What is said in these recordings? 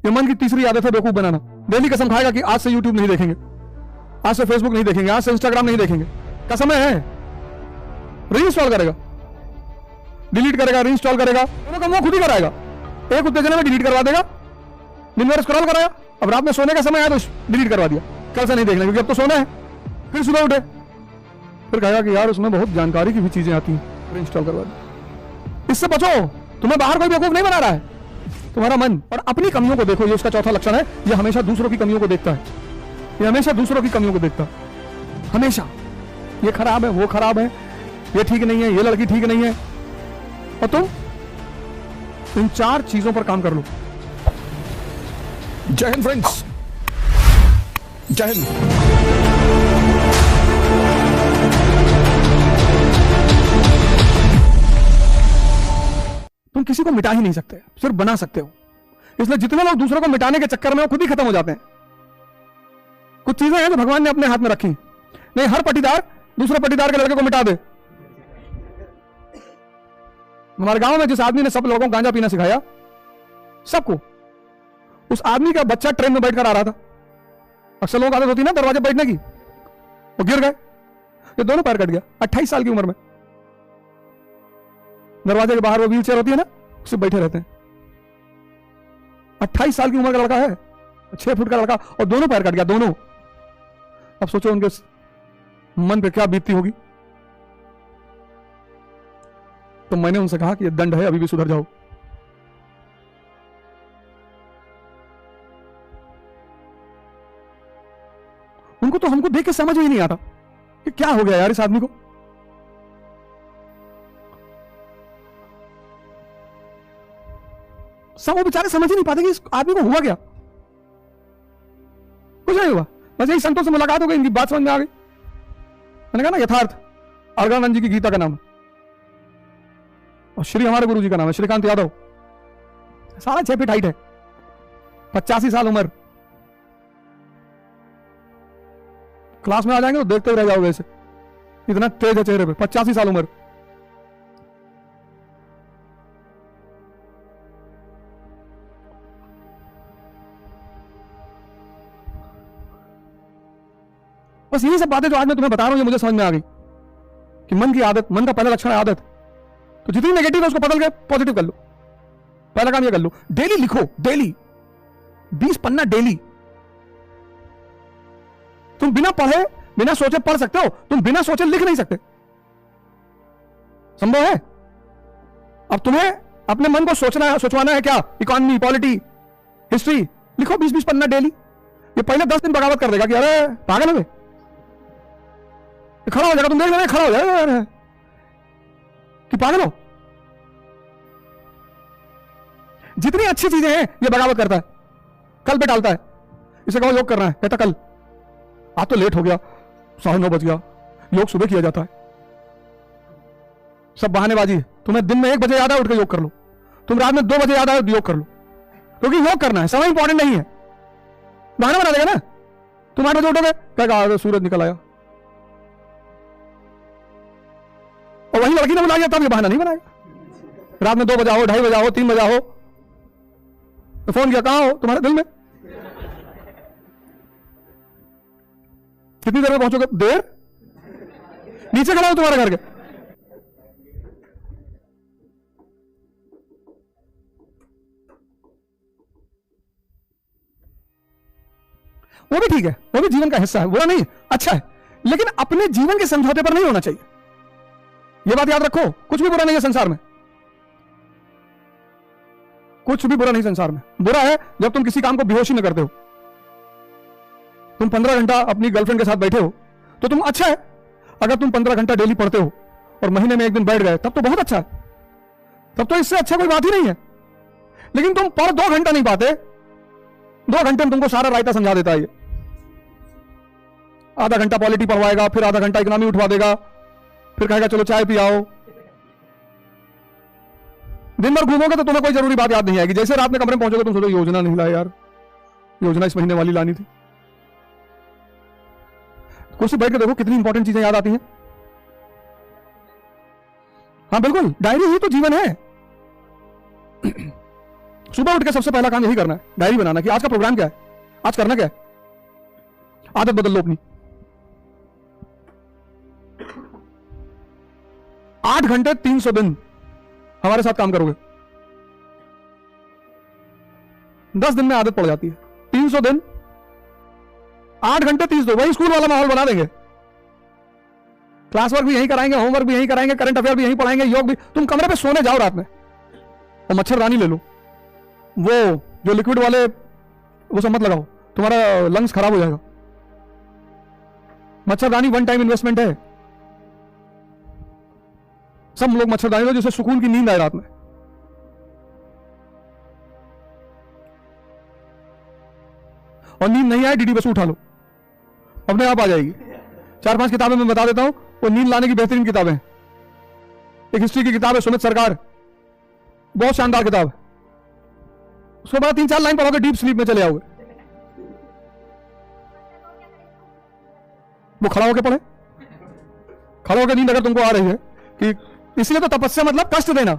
ये मन की तीसरी आदत है बेवकूफ बनाना। डेली कसम खाएगा कि आज से यूट्यूब नहीं देखेंगे, आज से फेसबुक नहीं देखेंगे, आज से इंस्टाग्राम नहीं देखेंगे। कसम है, रीइंस्टॉल करेगा, डिलीट करेगा, रीइंस्टॉल करेगा, दोनों काम वो खुद ही कराएगा। एक उत्तेजना में डिलीट करवा देगा, दिन भर स्क्रॉल कराया, अब रात में सोने का समय आया तो डिलीट करवा दिया, कल से नहीं देखना क्योंकि अब तो सोना है। फिर सुबह उठे, फिर कहेगा कि यार उसमें बहुत जानकारी की भी चीजें आती हैं, रीइंस्टॉल करवा दी। इससे बचो, तुम्हें बाहर कोई बेवकूफ नहीं बना रहा है, तुम्हारा मन। और अपनी कमियों को देखो, ये उसका चौथा लक्षण है। ये हमेशा दूसरों की कमियों को देखता है, ये हमेशा दूसरों की कमियों को देखता है, हमेशा। ये खराब है, वो खराब है, ये ठीक नहीं है, ये लड़की ठीक नहीं है। और तुम इन 4 चीजों पर काम कर लो। जय हिंद फ्रेंड्स, जय हिंद। तुम किसी को मिटा ही नहीं सकते, सिर्फ बना सकते हो। इसलिए जितने लोग दूसरों को मिटाने के चक्कर में वो खुद ही खत्म हो जाते हैं। कुछ चीजें हैं जो भगवान ने अपने हाथ में रखी। नहीं, हर पटीदार दूसरे पटीदार के लड़के को मिटा दे। हमारे गांव में जिस आदमी ने सब लोगों को गांजा पीना सिखाया, सबको, उस आदमी का बच्चा ट्रेन में बैठकर आ रहा था। अक्सर लोगों की आदत होती है ना दरवाजे बैठने की, वो गिर गए, ये दोनों पैर कट गया 28 साल की उम्र में। दरवाजे के बाहर वो व्हील चेयर होती है ना, उससे बैठे रहते हैं। 28 साल की उम्र का लड़का है, 6 फुट का लड़का, और दोनों पैर कट गया, दोनों। अब सोचो उनके मन पे क्या बीतती होगी। तो मैंने उनसे कहा कि ये दंड है, अभी भी सुधर जाओ। उनको तो हमको देख के समझ ही नहीं आता कि क्या हो गया यार इस आदमी को। सब वो बेचारे समझ ही नहीं पाते कि इस आदमी को हुआ क्या। कुछ नहीं हुआ, बस यही संतों से मुलाकात हो गई, इनकी बात समझ में आ गई। मैंने कहा ना, यथार्थ अलगानंद जी की गीता का नाम है, और श्री हमारे गुरु जी का नाम है श्रीकांत यादव। 6.5 फीट हाइट है, 85 साल उम्र। क्लास में आ जाएंगे तो देखते ही रह जाओगे, ऐसे इतना तेज है चेहरे पे, 85 साल उम्र। बस यही सब बातें जो आज मैं तुम्हें बता रहा हूं, ये मुझे समझ में आ गई कि मन की आदत, मन का पहला लक्षण है आदत। तो जितनी नेगेटिव है उसको बदल के पॉजिटिव कर लो। पहला काम ये कर लो, डेली लिखो, डेली 20 पन्ना डेली। तुम बिना पढ़े, बिना सोचे पढ़ सकते हो, तुम बिना सोचे लिख नहीं सकते। संभव है? अब तुम्हें अपने मन को सोचवाना है क्या? इकोनॉमी, पॉलिटी, हिस्ट्री, लिखो 20-20 पन्ना डेली। ये पहले 10 दिन बगावत कर देगा कि अरे पागल है, खड़ा हो जाएगा, तुम देख लेना, खड़ा हो जाएगा कि पागल हो। जितनी अच्छी चीजें हैं ये बगावत करता है, कल पे डालता है। इसे कहो योग करना है, कहता कल, आज तो लेट हो गया, 9:30 बज गया, योग सुबह किया जाता है। सब बहानेबाजी है। तुम्हें दिन में 1 बजे याद आए उठ के योग कर लो, तुम रात में 2 बजे याद आए योग कर लो, क्योंकि योग करना है, समय इंपॉर्टेंट नहीं है। बहाना बना देगा ना, तुम 8 बजे उठोगे, कहेगा सूरज निकल आया, और वही लड़की ने बुला लिया, तब ये बहाना नहीं बनाएगा। रात में 2 बजा हो, 2:30 बजा हो, 3 बजा हो, तो फोन किया, कहां हो? तुम्हारे दिल में। कितनी देर में पहुंचोगे? देर, नीचे खड़ा हो तुम्हारे घर के। वो भी ठीक है, वो भी जीवन का हिस्सा है, बुरा नहीं है, अच्छा है, लेकिन अपने जीवन के समझौते पर नहीं होना चाहिए। ये बात याद रखो, कुछ भी बुरा नहीं है संसार में, कुछ भी बुरा नहीं संसार में। बुरा है जब तुम किसी काम को बेहोशी में करते हो। तुम 15 घंटा अपनी गर्लफ्रेंड के साथ बैठे हो तो तुम, अच्छा है। अगर तुम 15 घंटा डेली पढ़ते हो और महीने में 1 दिन बैठ गए, तब तो बहुत अच्छा है, तब तो इससे अच्छा कोई बात ही नहीं है। लेकिन तुम पढ़ 2 घंटा नहीं पाते, 2 घंटे में तुमको सारा रायता समझा देता है ये। आधा घंटा पॉलिटी पढ़वाएगा, फिर आधा घंटा इकोनॉमी उठवा देगा, फिर कहेगा चलो चाय पियाओ। दिन भर घूमोगे तो तुम्हें कोई जरूरी बात याद नहीं आएगी। जैसे रात में कमरे में पहुंचोगे तुम सोचो योजना नहीं लाया यार, योजना इस महीने वाली लानी थी। कुछ बैठ के देखो कितनी इंपॉर्टेंट चीजें याद आती हैं। हाँ बिल्कुल, डायरी ही तो जीवन है। सुबह उठ के सबसे पहला काम यही करना है, डायरी बनाना कि आज का प्रोग्राम क्या है, आज करना क्या है। आदत बदल लो अपनी। 8 घंटे 300 दिन हमारे साथ काम करोगे, 10 दिन में आदत पड़ जाती है। 300 दिन 8 घंटे 30 दिन, वही स्कूल वाला माहौल बना देंगे। क्लास वर्क भी यहीं कराएंगे, होमवर्क भी यहीं कराएंगे, करंट अफेयर भी यहीं पढ़ाएंगे, योग भी। तुम कमरे पे सोने जाओ रात में और मच्छरदानी ले लो, वो जो लिक्विड वाले वो सब मत लगाओ, तुम्हारा लंग्स खराब हो जाएगा। मच्छरदानी वन टाइम इन्वेस्टमेंट है। सब लोग मच्छरदानी लो जिससे सुकून की नींद आए रात में। और नींद नहीं आए डीडी बस उठा लो, अपने आप आ जाएगी। 4-5 किताबें मैं बता देता हूं, वो नींद लाने की बेहतरीन किताबें। एक हिस्ट्री की किताब है सुमित सरकार, बहुत शानदार किताब है। उसके बाद 3-4 लाइन पढ़ोगे डीप स्लीप में चले आओगे। वो खड़ा होकर पढ़े, खड़ा होकर नींद अगर तुमको आ रही है कि, इसलिए तो तपस्या मतलब कष्ट देना।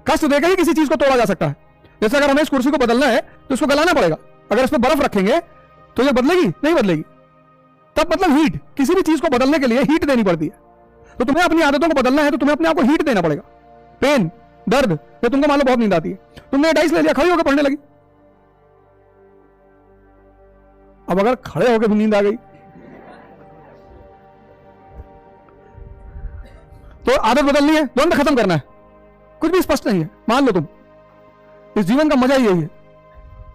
कष्ट देकर ही किसी चीज को तोड़ा जा सकता है। जैसे अगर हमें इस कुर्सी को बदलना है तो इसको गलाना पड़ेगा। अगर इस पर बर्फ रखेंगे तो ये बदलेगी नहीं बदलेगी। तब मतलब हीट, किसी भी चीज को बदलने के लिए हीट देनी पड़ती है। तो तुम्हें अपनी आदतों को बदलना है तो तुम्हें अपने आप को हीट देना पड़ेगा। पेन, दर्द, ये तुमको मान लो बहुत नींद आती है, तुमने डाइस ले लिया, खड़ी होकर पढ़ने लगी। अब अगर खड़े होकर भी नींद आ गई तो आदत बदलनी है, द्वंद खत्म करना है। कुछ भी स्पष्ट नहीं है, मान लो तुम। इस जीवन का मजा ही यही है।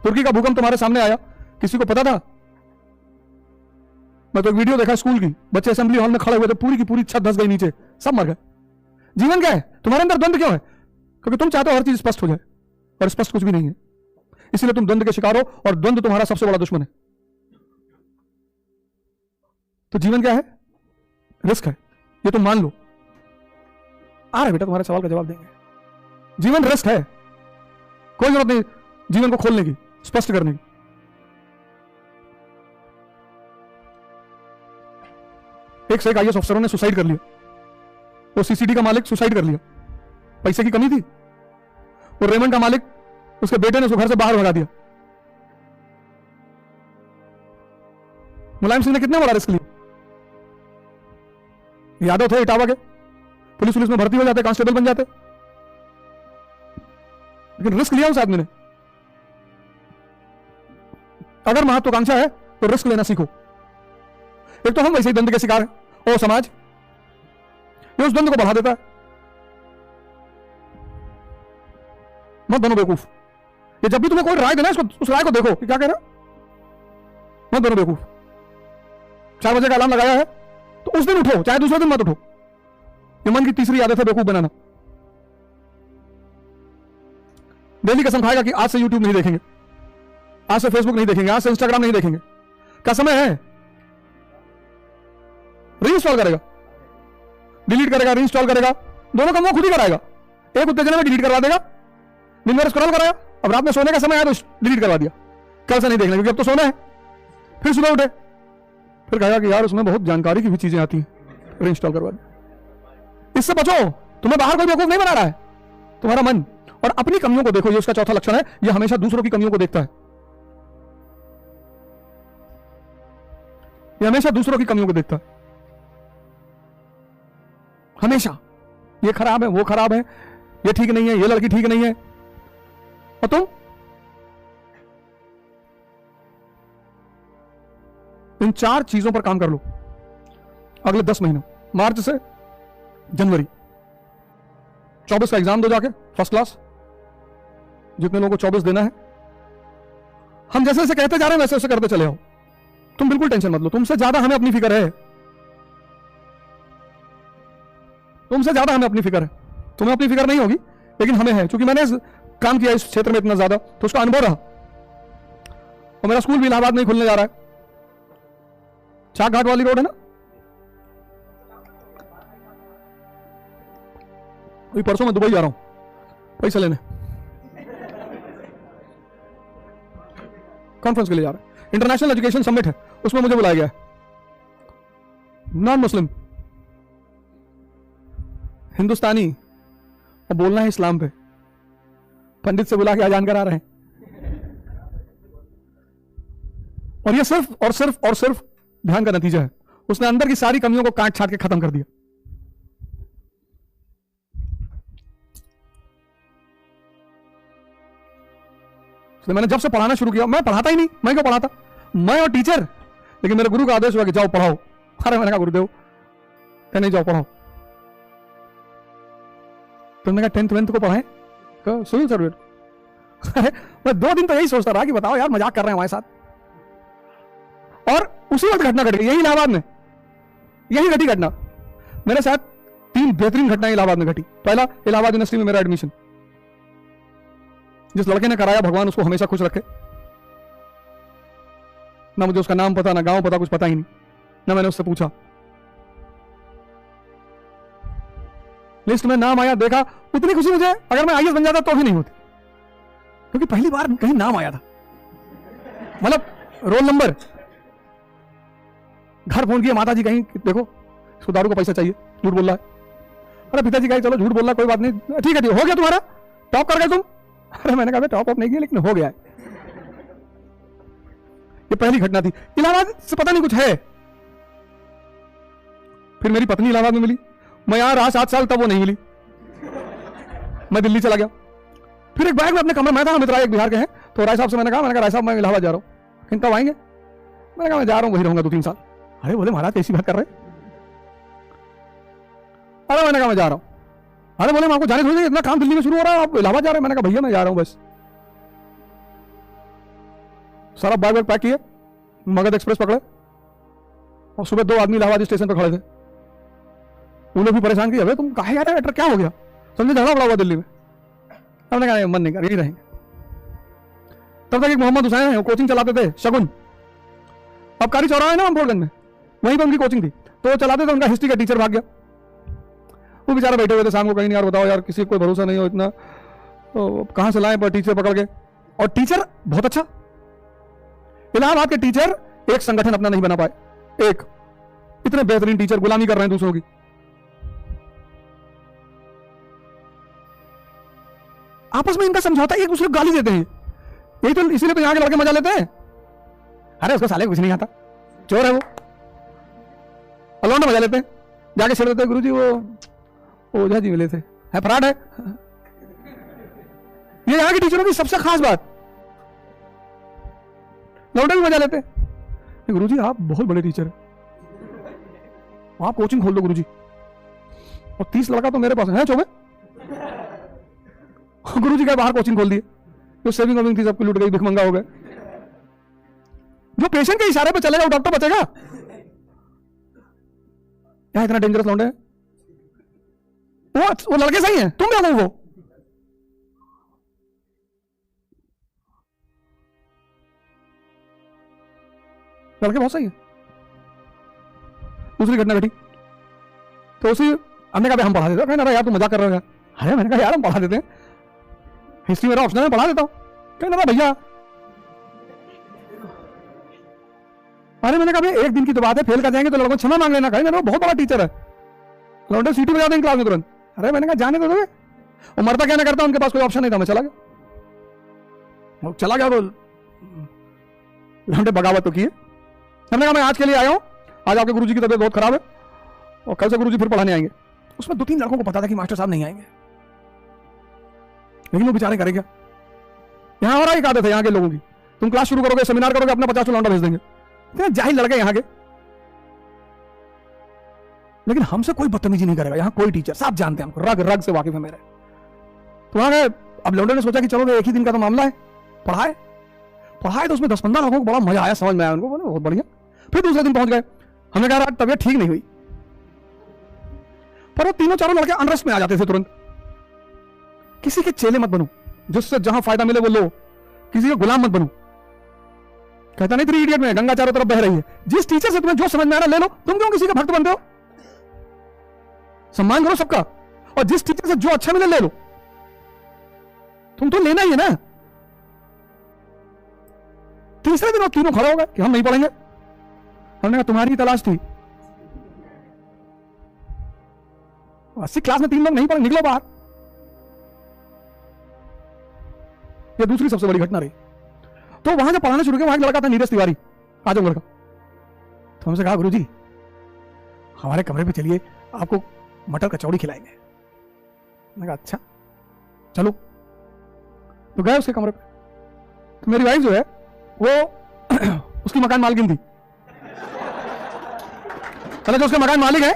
तुर्की का भूकंप तुम्हारे सामने आया, किसी को पता था? मैं तो एक वीडियो देखा स्कूल की, बच्चे असेंबली हॉल में खड़े हुए थे, पूरी की पूरी छत धंस गई नीचे, सब मर गए। जीवन क्या है? तुम्हारे अंदर द्वंद क्यों है? क्योंकि तुम चाहते हो हर चीज स्पष्ट हो जाए, और स्पष्ट कुछ भी नहीं है। इसलिए तुम द्वंद के शिकार हो, और द्वंद तुम्हारा सबसे बड़ा दुश्मन है। तो जीवन क्या है? रिस्क है, ये तुम मान लो। आ रहा है बेटा, तुम्हारे सवाल का जवाब देंगे। जीवन रिस्क है, कोई जरूरत नहीं जीवन को खोलने की, स्पष्ट करने की। एक से एक IAS अफसरों ने सुसाइड कर लिया। वो CCD का मालिक सुसाइड कर लिया, पैसे की कमी थी। और रेमंड का मालिक, उसके बेटे ने उसको घर से बाहर भगा दिया। मुलायम सिंह ने कितना बड़ा रिस्क लिया। यादव थे इटावा के, पुलिस में भर्ती हो जाते, कांस्टेबल बन जाते, लेकिन रिस्क लिया उस आदमी ने। अगर महत्वाकांक्षा है तो रिस्क लेना सीखो। एक तो हम वैसे ही द्वंद के शिकार हैं, और समाज ये उस द्वंद को बढ़ा देता है। मत बनो बेवकूफ। ये जब भी तुम्हें कोई राय देना, इसको उस राय को देखो कि क्या कह रहा। मत बनो बेवकूफ। 4 बजे का अलार्म लगाया है तो उस दिन उठो, चाहे दूसरे दिन मत उठो। ये मन की तीसरी आदत है बेवकूफ बनाना। डेली कसम खाएगा कि आज से YouTube नहीं देखेंगे, आज से Facebook नहीं देखेंगे, आज से Instagram नहीं देखेंगे। क्या समय है? रीइंस्टॉल करेगा, डिलीट करेगा, रीइंस्टॉल करेगा, दोनों काम वो खुद ही कराएगा। एक उत्तेजना में डिलीट करवा देगा, दिन भर स्क्रॉल कराया, अब रात में सोने का समय आया तो डिलीट करवा दिया, कल से नहीं देखना क्योंकि अब तो सोना है। फिर सुबह उठे, फिर कहेगा कि यार उसमें बहुत जानकारी की भी चीजें आती हैं, रीइंस्टॉल करवा दिया। इससे बचो, तुम्हें बाहर कोई बेवकूफ नहीं बना रहा है, तुम्हारा मन। और अपनी कमियों को देखो, ये उसका चौथा लक्षण है, ये हमेशा दूसरों की कमियों को देखता है। ये हमेशा दूसरों की कमियों को देखता है, हमेशा। ये खराब है, वो खराब है, ये ठीक नहीं है, ये लड़की ठीक नहीं है। और तुम इन 4 चीजों पर काम कर लो अगले 10 महीनों, मार्च से जनवरी। 24 का एग्जाम दो जाके, फर्स्ट क्लास। जितने लोगों को 24 देना है, हम जैसे जैसे कहते जा रहे हैं वैसे वैसे करते चले आओ। तुम बिल्कुल टेंशन मत लो, तुमसे ज्यादा हमें अपनी फिक्र है, तुमसे ज्यादा हमें अपनी फिक्र है। तुम्हें अपनी फिक्र नहीं होगी लेकिन हमें है, क्योंकि मैंने काम किया इस क्षेत्र में इतना ज्यादा, तो उसका अनुभव रहा। और मेरा स्कूल भी इलाहाबाद में ही खुलने जा रहा है, चाक घाट वाली रोड है ना, अभी परसों मैं दुबई जा रहा हूं पैसा लेने, कॉन्फ्रेंस के लिए जा रहा है। इंटरनेशनल एजुकेशन समिट है, उसमें मुझे बुलाया गया है। नॉन मुस्लिम, हिंदुस्तानी, और बोलना है इस्लाम पे। पंडित से बुला के अजान करा रहे हैं। और ये सिर्फ और सिर्फ और सिर्फ ध्यान का नतीजा है। उसने अंदर की सारी कमियों को काट छाट के खत्म कर दिया। तो मैंने जब से पढ़ाना शुरू किया, मैं पढ़ाता ही नहीं, मैं क्यों पढ़ाता, मैं और टीचर, लेकिन मेरे गुरु का आदेश हुआ कि जाओ पढ़ाओ। अरे मैंने कहा गुरुदेव नहीं जाओ पढ़ाओ। तो मैंने कहा 10th 12th को पढ़ाएं, सिविल सर्विस। अरे मैं 2 दिन तो यही सोचता रहा कि बताओ यार मजाक कर रहे हैं हमारे साथ। और उसी वक्त घटना घट गई, यही इलाहाबाद में, यही घटी घटना। मेरे साथ 3 बेहतरीन घटनाएं इलाहाबाद में घटी। पहला, इलाहाबाद यूनिवर्सिटी में मेरा एडमिशन, जिस लड़के ने कराया भगवान उसको हमेशा खुश रखे। ना मुझे उसका नाम पता, ना गांव पता, कुछ पता ही नहीं, ना मैंने उससे पूछा। लिस्ट में नाम आया, देखा, उतनी खुशी मुझे अगर मैं आईएएस बन जाता तो भी नहीं होती, क्योंकि पहली बार कहीं नाम आया था, मतलब रोल नंबर। घर फोन किया, माता जी कहीं देखो इसको दारू का पैसा चाहिए, झूठ बोल रहा है। अरे पिताजी कहीं चलो झूठ बोल रहा है, कोई बात नहीं, ठीक है, हो गया तुम्हारा, टॉप कर गए तुम। अरे मैंने कहा टॉप अप नहीं किया, लेकिन हो गया है। ये पहली घटना थी। इलाहाबाद से पता नहीं कुछ है। फिर मेरी पत्नी इलाहाबाद में मिली, मैं यहां रहा 7 साल, तब वो नहीं मिली, मैं दिल्ली चला गया। फिर एक बैग में अपने कमरे में था, मित्र एक बिहार के हैं, तो राय साहब से मैंने कहा राय साहब मैं इलाहाबाद जा रहा हूं, किन कब आएंगे? मैंने कहा मैं जा रहा हूं, वही रहूंगा 2-3 साल। अरे बोले महाराज कैसी बात कर रहे? अरे मैंने कहा मैं जा रहा हूं। अरे बोले मैं आपको जाने थोड़ी, इतना काम दिल्ली में शुरू हो रहा है, आप इलाहाबाद जा रहे हैं? मैंने कहा भैया मैं जा रहा हूं बस। सारा बैग पैक किए, मगध एक्सप्रेस पकड़े, और सुबह 2 आदमी इलाहाबाद स्टेशन पर खड़े थे। उन लोग भी परेशान किए, अबे तुम कहाँ जा रहे हो, क्या हो गया? समझे झगड़ा पड़ा हुआ दिल्ली में। हमने कहा मन नहीं कर, यही रहेंगे। तब तक एक मोहम्मद हुसैन है, वो कोचिंग चलाते थे, शगुन, आबकारी चौराहा है ना रामपुरगंज में, वहीं पर उनकी कोचिंग थी, तो वो चलाते थे। उनका हिस्ट्री का टीचर भाग गया। वो बेचारा बैठे हुए थे शाम को, कहीं नहीं यार बताओ यार, किसी को कोई भरोसा नहीं हो इतना, तो कहां से लाए, पर टीचर पकड़ के। और टीचर बहुत अच्छा, इलाहाबाद के टीचर एक संगठन अपना नहीं बना पाए, एक इतने बेहतरीन टीचर गुलामी कर रहे हैं दूसरों की। आपस में इनका समझौता, एक दूसरे को गाली देते हैं। यही तो, इसीलिए तो यहाँ के लड़के मजा लेते हैं। अरे उसको साले कुछ नहीं आता, चोर है वो, अलौंडा मजा लेते हैं। जाके छेड़ देते हैं, गुरुजी वो ओझा जी मिले थे, है फराड है। ये यहाँ के टीचरों की सबसे खास बात, लौंडे भी मजा लेते हैं। गुरुजी आप बहुत बड़े टीचर हैं, आप कोचिंग खोल दो गुरुजी, और 30 लड़का तो मेरे पास है चौबे। गुरुजी के बाहर कोचिंग खोल दिए, जो सेविंग वेविंग थी सबकी लूट गई, भिखमंगा हो गए। जो पेशेंट के इशारे पे चलेगा वो डॉक्टर बचेगा? यहाँ इतना डेंजरस लौंडे हैं। वो लड़के सही हैं, तुम क्या हो? वो लड़के बहुत सही है। दूसरी घटना घटी, तो उसी हमने कहा हम पढ़ा देते हैं। कहना यार तुम मजाक कर रहे हो? अरे मैंने कहा यार हम पढ़ा देते हैं, हिस्ट्री मेरा ऑप्शनल है, पढ़ा देता हूं। कहना भैया, अरे मैंने कहा एक दिन की तो बात है, फेल कर जाएंगे तो लड़कों क्षमा मांग लेना। कहीं बहुत बड़ा टीचर है, लौंडे सीटी बजा देंगे क्लास में तुरंत। अरे मैंने कहा जाने दो, वो मरता क्या ना करता, उनके पास कोई ऑप्शन नहीं था, मैं चला गया तो लौंडे बगावत तो किए। हमने कहा मैं आज के लिए आया हूं, आज आपके गुरुजी की तबीयत बहुत खराब है और कल से गुरुजी फिर पढ़ाने आएंगे। उसमें 2-3 लड़कों को पता था कि मास्टर साहब नहीं आएंगे, लेकिन वो बेचारे करे क्या? यहां हो रहा एक आदत है यहाँ के लोगों की, तुम क्लास शुरू करोगे, सेमिनार करोगे, अपना 50 लौंडा भेज देंगे, जाहिल लड़के यहाँ के। लेकिन हमसे कोई बदतमीजी नहीं करेगा, यहाँ कोई टीचर, साफ जानते हैं हमको, रग रग से वाकिफ है मेरे। तो वहां गए, अब लौंडे ने सोचा कि चलो एक ही दिन का तो मामला है, पढ़ाए तो उसमें 10-15 लोगों को बड़ा मजा आया, समझ में आया उनको, बोले बहुत बढ़िया। फिर दूसरे दिन पहुंच गए, हमने कहा तबीयत ठीक नहीं हुई, पर वो 3-4 लड़के अनरेस्ट में आ जाते थे तुरंत। किसी के चेले मत बनो, जिससे जहां फायदा मिले वो लो, किसी का गुलाम मत बनो। कहता नहीं 3 इडियट में, गंगा चारों तरफ बह रही है, जिस टीचर से तुम्हें जो समझ में आ रहा ले लो। तुम क्यों किसी का भक्त बनते हो? सम्मान करो सबका, और जिस टीचर से जो अच्छा मिले ले लो, तुम तो लेना ही है ना। तीसरे दिन वो तीनों खड़ा हो गए कि हम नहीं पढ़ेंगे। हमने कहा तुम्हारी तलाश थी, 80 क्लास में 3 लोग नहीं पढ़े, निकलो बाहर। ये दूसरी सबसे बड़ी घटना रही। तो वहां जब पढ़ाना शुरू किया, वहां एक लड़का था नीरज तिवारी, आजमगढ़ का। तो हमसे कहा, गुरुजी हमारे कमरे पे चलिए, आपको मटर कचौड़ी खिलाएंगे। मैंने कहा अच्छा चलो। तो गए उसके कमरे पे। तो मेरी वाइफ जो है वो उसकी मकान मालकिन थी, मतलब जो उसके मकान मालिक है।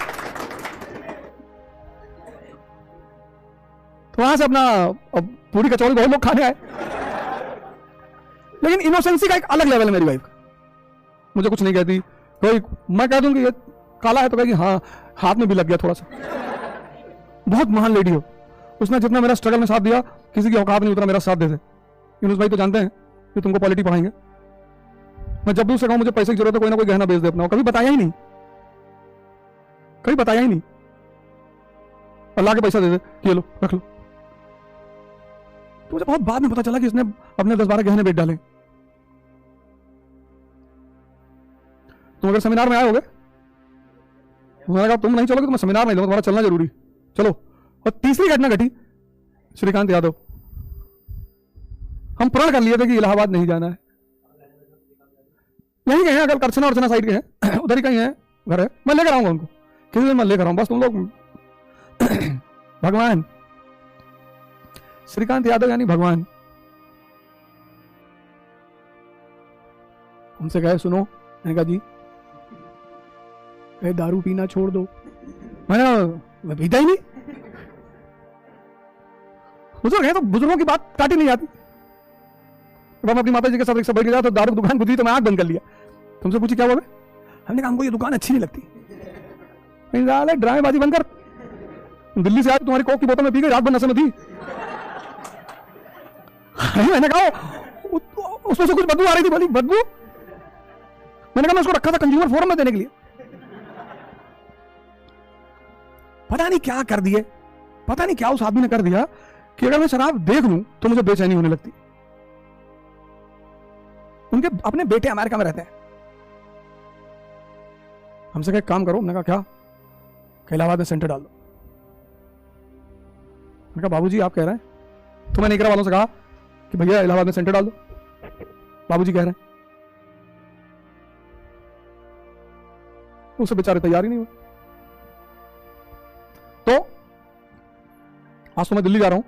तो वहां से अपना पूरी कचौड़ी बहुत लोग खाने आए, लेकिन इनोसेंसी का एक अलग लेवल है मेरी वाइफ का। मुझे कुछ नहीं कहती, कोई मैं कह दूं कि ये काला है तो कहेगी हाँ हाथ में भी लग गया थोड़ा सा। बहुत महान लेडी हो, उसने जितना मेरा स्ट्रगल में साथ दिया, किसी की औकात नहीं उतना मेरा साथ देते। यूनुस भाई तो जानते हैं कि तुमको पॉलिटी पढ़ाएंगे। मैं जब भी उससे कहूं मुझे पैसे की जरूरत है, कोई ना कोई गहना बेच दे अपना, कभी बताया ही नहीं, कभी बताया ही नहीं। अल्लाह के पैसा दे दे कि ये लो रख लो। तो मुझे बहुत बाद में पता चला कि इसने अपने 10-12 गहने बेच डाले। तुम अगर सेमिनार में आए होगे, मैंने कहा तुम नहीं चलोगे तो मैं सेमिनार नहीं दूंगा, तुम्हारा चलना जरूरी, चलो। और तीसरी घटना घटी, श्रीकांत यादव। हम प्रण कर लिए थे कि इलाहाबाद नहीं जाना है, यहीं कहीं अगर अर्चना अर्चना साइड के हैं उधर ही कहीं है घर है, मैं लेकर आऊंगा उनको किसी दिन, मैं लेकर आऊं, बस तुम लोग भगवान श्रीकांत यादव यानी भगवान हमसे कहे सुनो। मैंने कहा जी। कहे दारू पीना छोड़ दो। मैं पीता ही नहीं। बुजुर्ग है तो बुजुर्गों की बात काटी नहीं जाती। जब हम अपनी माता जी के साथ एक साथ बैठ के जाए तो दारू की दुकान खुद ही, तो मैं आंख बंद कर लिया। तुमसे पूछी क्या हुआ? हमने कहा हमको ये दुकान अच्छी नहीं लगती। ड्रामेबाजी बंद कर, दिल्ली से आज तुम्हारी कोक की बोतल में पी गई, रात भर नशे में थी। मैंने कहा उसमें से कुछ बदबू आ रही थी। बोली बदबू? मैंने कहा मैं उसको रखा था कंज्यूमर फोरम में देने के लिए। पता नहीं क्या कर दिए, पता नहीं क्या उस आदमी ने कर दिया कि अगर मैं शराब देख लूं तो मुझे बेचैनी होने लगती। उनके अपने बेटे अमेरिका में रहते हैं। हमसे कहा काम करो। हमने कहा क्या? इलाहाबाद में सेंटर डाल दो। मैंने कहा बाबूजी आप कह रहे हैं? तो मैंने इकरा वालों से कहा कि भैया इलाहाबाद में सेंटर डाल दो। बाबूजी कह रहे हैं। उससे बेचारे तैयार ही नहीं हुए। तो आज तो मैं दिल्ली जा रहा हूं।